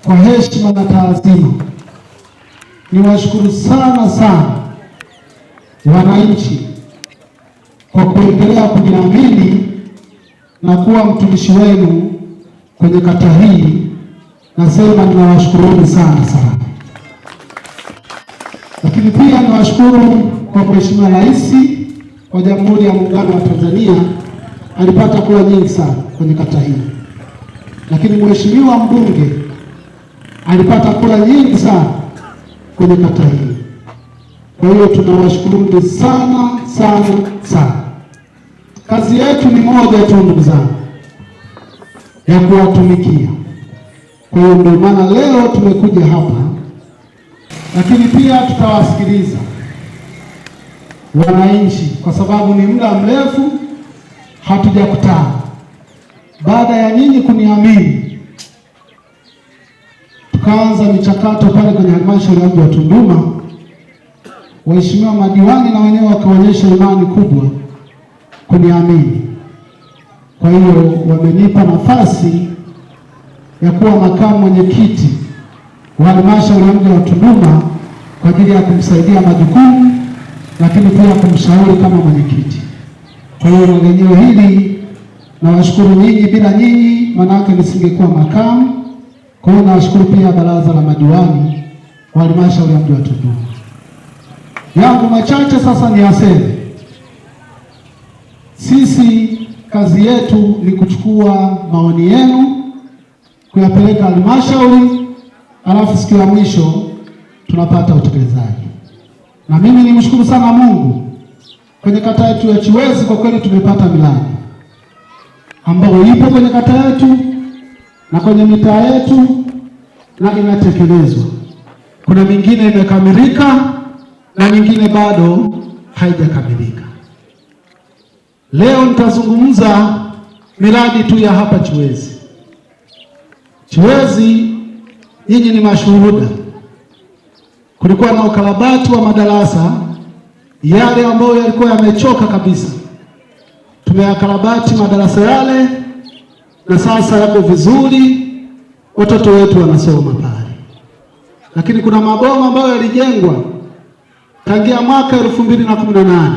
kwa heshima na taadhima, niwashukuru sana sana wananchi kwa kuendelea kuniamini na kuwa mtumishi wenu kwenye kata hii. Nasema ninawashukuruni sana sana. Lakini pia niwashukuru kwa Mheshimiwa Rais wa Jamhuri ya Muungano wa Tanzania, alipata kura nyingi sana kwenye kata hii. Lakini Mheshimiwa mbunge alipata kura nyingi sana kwenye kata hii. Kwa hiyo tunawashukuru sana sana sana. Kazi yetu ni moja tu ndugu zangu, ya kuwatumikia. Kwa hiyo ndio maana leo tumekuja hapa, lakini pia tutawasikiliza wananchi kwa sababu ni muda mrefu hatujakutana. Baada ya nyinyi kuniamini, tukaanza michakato pale kwenye halmashauri ya mji wa Tunduma. Waheshimiwa madiwani na wenyewe wakaonyesha imani kubwa kuniamini. Kwa hiyo wamenipa nafasi ya kuwa makamu mwenyekiti wa halmashauri ya mji wa Tunduma kwa ajili ya kumsaidia majukumu, lakini pia kumshauri kama mwenyekiti. Kwa hiyo lenyewe hili nawashukuru nyinyi, bila nyinyi manake nisingekuwa makamu. Kwa hiyo nawashukuru pia baraza la madiwani wa halmashauri ya mji wa Tunduma. Yangu machache sasa ni aseme, sisi kazi yetu ni kuchukua maoni yenu kuyapeleka halmashauri, alafu siku ya mwisho tunapata utekelezaji. Na mimi nimshukuru sana Mungu, kwenye kata yetu ya Chiwezi kwa kweli tumepata miradi ambayo ipo kwenye kata yetu na kwenye mitaa yetu na inatekelezwa. Kuna mingine imekamilika na mingine bado haijakamilika. Leo nitazungumza miradi tu ya hapa Chiwezi. Chiwezi, nyinyi ni mashuhuda. Kulikuwa na ukarabati wa madarasa yale ambayo yalikuwa yamechoka kabisa. Tumeyakarabati madarasa yale na sasa yako vizuri, watoto wetu wanasoma pale. Lakini kuna maboma ambayo yalijengwa tangia mwaka 2018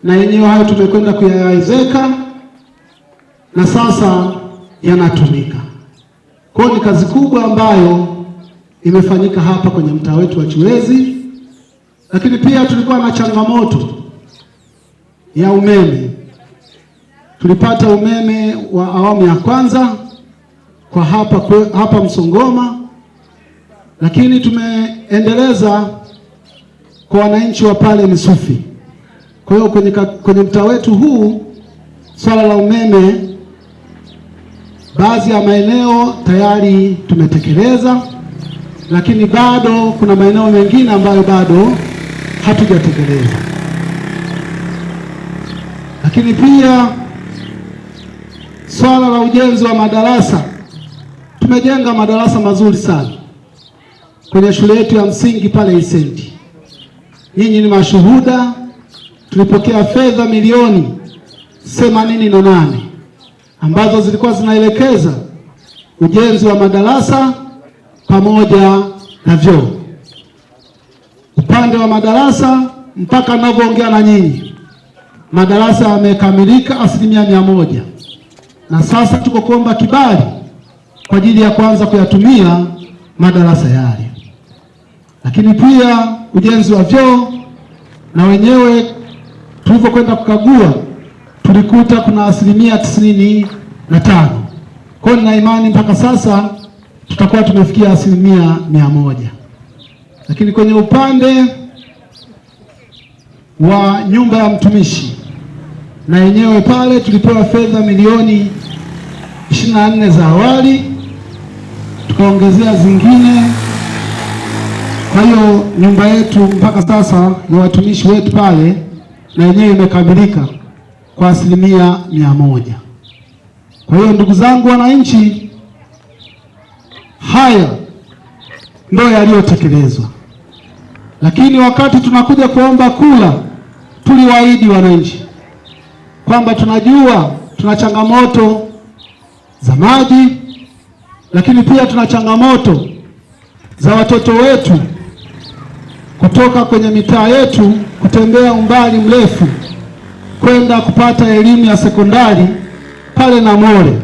na yenyewe hayo tumekwenda kuyaezeka na sasa yanatumika. Kwa hiyo ni kazi kubwa ambayo imefanyika hapa kwenye mtaa wetu wa Chiwezi. Lakini pia tulikuwa na changamoto ya umeme. Tulipata umeme wa awamu ya kwanza kwa hapa Msongoma, lakini tumeendeleza kwa wananchi wa pale Misufi. Kwa hiyo kwenye mtaa wetu huu swala la umeme baadhi ya maeneo tayari tumetekeleza, lakini bado kuna maeneo mengine ambayo bado hatujatekeleza. Lakini pia swala la ujenzi wa madarasa, tumejenga madarasa mazuri sana kwenye shule yetu ya msingi pale Isenti. Nyinyi ni mashuhuda, tulipokea fedha milioni 88 ambazo zilikuwa zinaelekeza ujenzi wa madarasa pamoja na vyoo. Upande wa madarasa mpaka ninavyoongea na nyinyi, madarasa yamekamilika 100%, na sasa tuko kuomba kibali kwa ajili ya kuanza kuyatumia madarasa yale. Lakini pia ujenzi wa vyoo na wenyewe tulivyokwenda kukagua tulikuta kuna 95%. Kwa hiyo nina imani mpaka sasa tutakuwa tumefikia 100%. Lakini kwenye upande wa nyumba ya mtumishi na yenyewe pale tulipewa fedha milioni 24 za awali, tukaongezea zingine. Kwa hiyo nyumba yetu mpaka sasa ya watumishi wetu pale na yenyewe imekamilika kwa 100%. Kwa hiyo ndugu zangu wananchi, haya ndio yaliyotekelezwa. Lakini wakati tunakuja kuomba kula, tuliwaahidi wananchi kwamba tunajua tuna changamoto za maji, lakini pia tuna changamoto za watoto wetu kutoka kwenye mitaa yetu kutembea umbali mrefu kwenda kupata elimu ya sekondari pale Namole.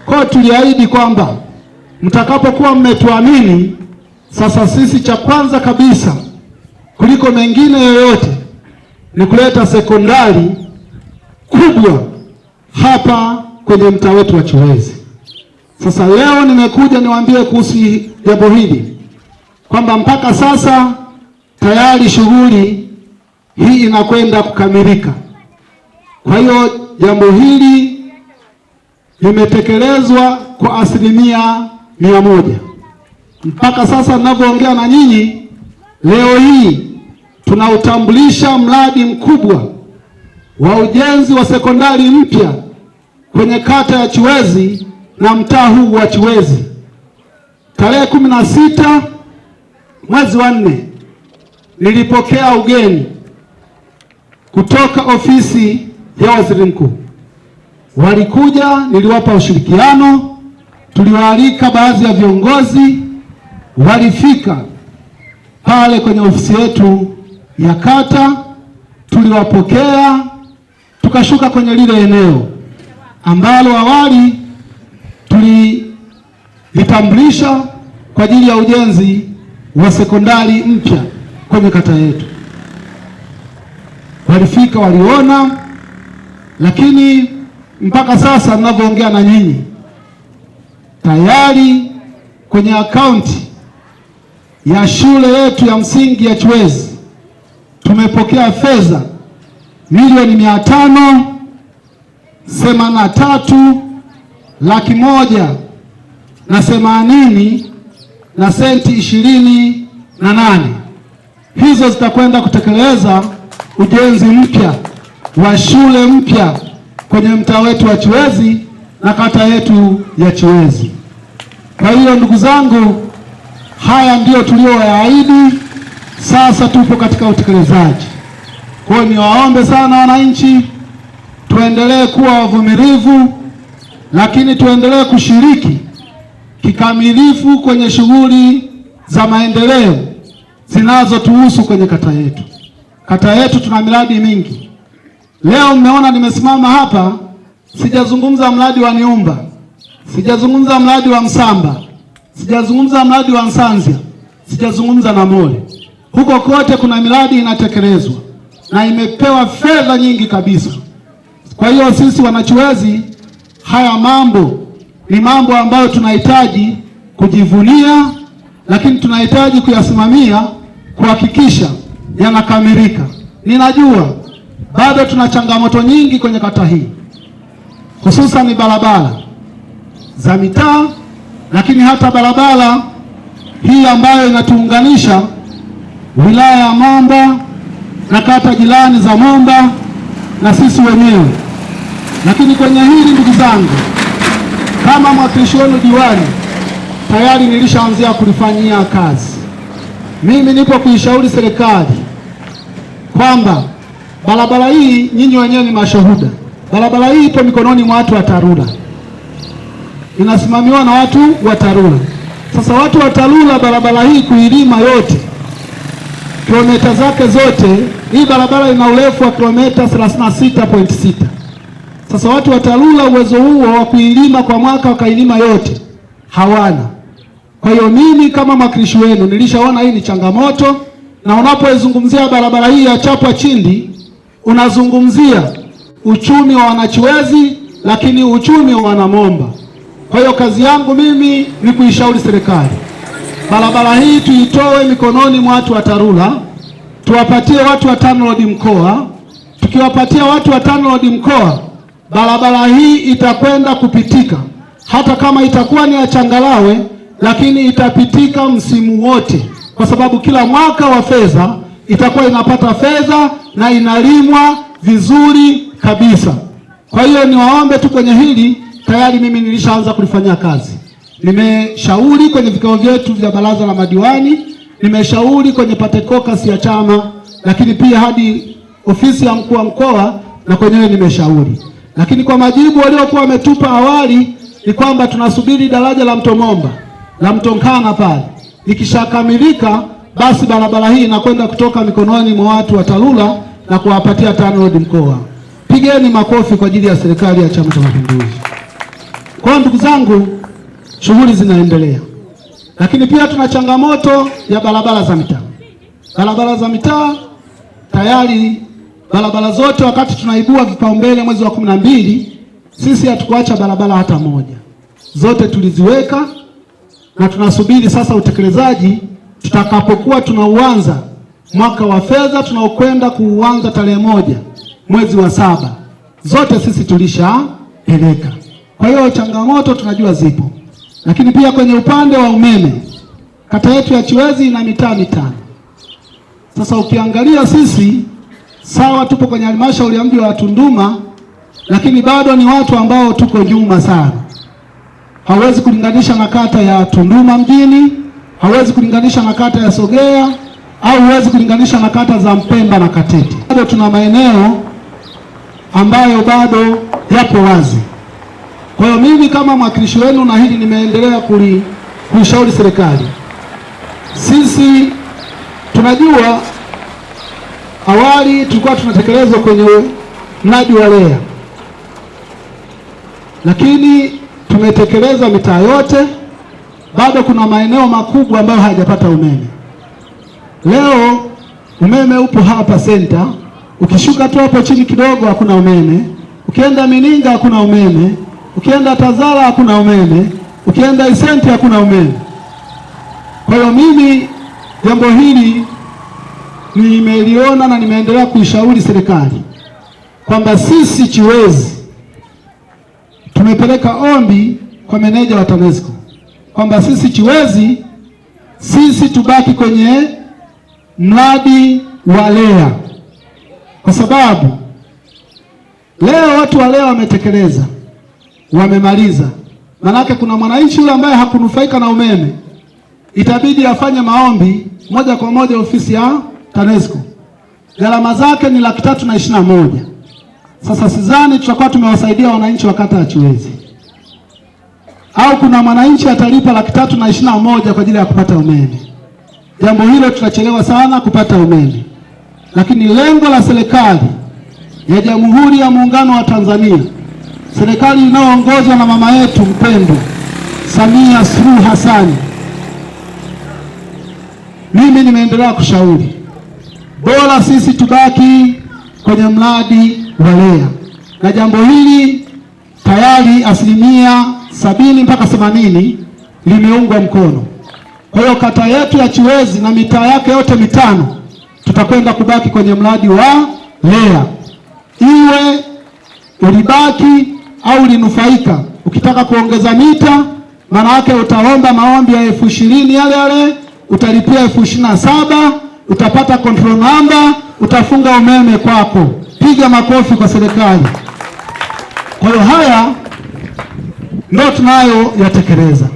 Kwa tuliahidi kwamba mtakapokuwa mmetuamini sasa, sisi cha kwanza kabisa kuliko mengine yoyote ni kuleta sekondari kubwa hapa kwenye mtaa wetu wa Chiwezi. Sasa leo nimekuja niwaambie kuhusu jambo hili kwamba mpaka sasa tayari shughuli hii inakwenda kukamilika. Kwa hiyo jambo hili limetekelezwa kwa 100%. Mpaka sasa ninavyoongea na nyinyi leo hii tunautambulisha mradi mkubwa wa ujenzi wa sekondari mpya kwenye kata ya Chiwezi na mtaa huu wa Chiwezi. Tarehe 16 mwezi wa 4 nilipokea ugeni kutoka ofisi ya waziri mkuu. Walikuja, niliwapa ushirikiano, tuliwaalika baadhi ya viongozi, walifika pale kwenye ofisi yetu ya kata, tuliwapokea, tukashuka kwenye lile eneo ambalo awali tulitambulisha kwa ajili ya ujenzi wa sekondari mpya kwenye kata yetu. Walifika, waliona, lakini mpaka sasa ninavyoongea na nyinyi tayari kwenye akaunti ya shule yetu ya msingi ya Chiwezi tumepokea fedha milioni 583,180 na senti 28. Hizo zitakwenda kutekeleza ujenzi mpya wa shule mpya kwenye mtaa wetu wa Chiwezi na kata yetu ya Chiwezi. Kwa hiyo ndugu zangu, haya ndiyo tulioyaahidi, sasa tupo katika utekelezaji. Kwa hiyo niwaombe sana wananchi, tuendelee kuwa wavumilivu, lakini tuendelee kushiriki kikamilifu kwenye shughuli za maendeleo zinazotuhusu kwenye kata yetu. Kata yetu tuna miradi mingi. Leo mmeona nimesimama hapa, sijazungumza mradi wa Niumba, sijazungumza mradi wa Msamba, sijazungumza mradi wa Nsanzia, sijazungumza Namole. Huko kote kuna miradi inatekelezwa na imepewa fedha nyingi kabisa. Kwa hiyo sisi wanachiwezi, haya mambo ni mambo ambayo tunahitaji kujivunia, lakini tunahitaji kuyasimamia kuhakikisha yanakamilika. Ninajua bado tuna changamoto nyingi kwenye kata hii, hususan barabara za mitaa, lakini hata barabara hii ambayo inatuunganisha wilaya ya Momba na kata jirani za Momba na sisi wenyewe. Lakini kwenye hili ndugu zangu, kama mwakilishi wenu diwani, tayari nilishaanzia kulifanyia kazi. Mimi nipo kuishauri serikali kwamba barabara hii, nyinyi wenyewe ni mashuhuda, barabara hii ipo mikononi mwa watu wa TARURA, inasimamiwa na watu wa TARURA. Sasa watu wa TARURA barabara hii kuilima yote, kilomita zake zote, hii barabara ina urefu wa kilomita 36.6. Sasa watu wa TARURA uwezo huo wa kuilima kwa mwaka wakailima yote hawana. Kwa hiyo mimi kama mwakilishi wenu nilishaona hii ni changamoto, na unapoizungumzia barabara hii ya Chapwa Chindi unazungumzia uchumi wa wanachiwezi, lakini uchumi wa wanamomba. Kwa hiyo kazi yangu mimi ni kuishauri serikali, barabara hii tuitoe mikononi mwa watu wa TARURA, tuwapatie watu wa TANROADS mkoa. Tukiwapatia watu wa TANROADS mkoa, barabara hii itakwenda kupitika, hata kama itakuwa ni ya changarawe, lakini itapitika msimu wote, kwa sababu kila mwaka wa fedha itakuwa inapata fedha na inalimwa vizuri kabisa. Kwa hiyo niwaombe tu kwenye hili, tayari mimi nilishaanza kulifanyia kazi. Nimeshauri kwenye vikao vyetu vya baraza la madiwani, nimeshauri kwenye patekokas ya chama, lakini pia hadi ofisi ya mkuu wa mkoa na kwenyewe nimeshauri. Lakini kwa majibu waliokuwa wametupa awali ni kwamba tunasubiri daraja la Mto Momba la Mto Nkana pale likishakamilika, basi barabara hii inakwenda kutoka mikononi mwa watu wa TARURA na kuwapatia TANROADS mkoa. Pigeni makofi kwa ajili ya serikali ya Chama cha Mapinduzi. Kwa ndugu zangu, shughuli zinaendelea, lakini pia tuna changamoto ya barabara za mitaa. Barabara za mitaa tayari, barabara zote wakati tunaibua vipaumbele mwezi wa 12, sisi hatukuacha barabara hata moja, zote tuliziweka na tunasubiri sasa utekelezaji tutakapokuwa tunauanza mwaka wa fedha tunaokwenda kuuanza tarehe 1 mwezi wa 7, zote sisi tulishapeleka. Kwa hiyo changamoto tunajua zipo, lakini pia kwenye upande wa umeme kata yetu ya Chiwezi ina mitaa mitano. Sasa ukiangalia sisi sawa tupo kwenye halmashauri ya mji wa Tunduma, lakini bado ni watu ambao tuko nyuma sana. Hawezi kulinganisha na kata ya Tunduma mjini, hawezi kulinganisha na kata ya Sogea, au hawezi kulinganisha na kata za Mpemba na Katete. Bado tuna maeneo ambayo bado yapo wazi. Kwa hiyo mimi kama mwakilishi wenu, na hili nimeendelea kuishauri serikali, sisi tunajua awali tulikuwa tunatekelezwa kwenye mradi wa REA, lakini tumetekeleza mitaa yote. Bado kuna maeneo makubwa ambayo hayajapata umeme. Leo umeme upo hapa senta, ukishuka tu hapo chini kidogo hakuna umeme, ukienda Mininga hakuna umeme, ukienda Tazara hakuna umeme, ukienda Isenti hakuna umeme. Kwa hiyo mimi jambo hili nimeliona na nimeendelea kuishauri serikali kwamba sisi Chiwezi tumepeleka ombi kwa meneja wa TANESCO kwamba sisi Chiwezi tubaki kwenye mradi wa REA, kwa sababu leo watu wa REA wametekeleza, wamemaliza. Manake kuna mwananchi yule ambaye hakunufaika na umeme, itabidi afanye maombi moja kwa moja ofisi ya TANESCO. Gharama zake ni 321. Sasa sidhani tutakuwa tumewasaidia wananchi wa kata ya Chiwezi. Au kuna mwananchi atalipa 321 kwa ajili ya kupata umeme. Jambo hilo tutachelewa sana kupata umeme. Lakini lengo la serikali ya Jamhuri ya Muungano wa Tanzania, serikali inayoongozwa na mama yetu mpendwa Samia Suluhu Hassan, mimi nimeendelea kushauri bora sisi tubaki kwenye mradi wa REA, na jambo hili tayari 70% mpaka 80% limeungwa mkono. Kwa hiyo kata yetu ya Chiwezi na mitaa yake yote mitano tutakwenda kubaki kwenye mradi wa REA, iwe ulibaki au linufaika. Ukitaka kuongeza mita, maana yake utaomba maombi ya 20,000 yale, utalipia 27,000, utapata control number, utafunga umeme kwako. Piga makofi kwa serikali. Kwa hiyo haya ndio tunayo yatekeleza.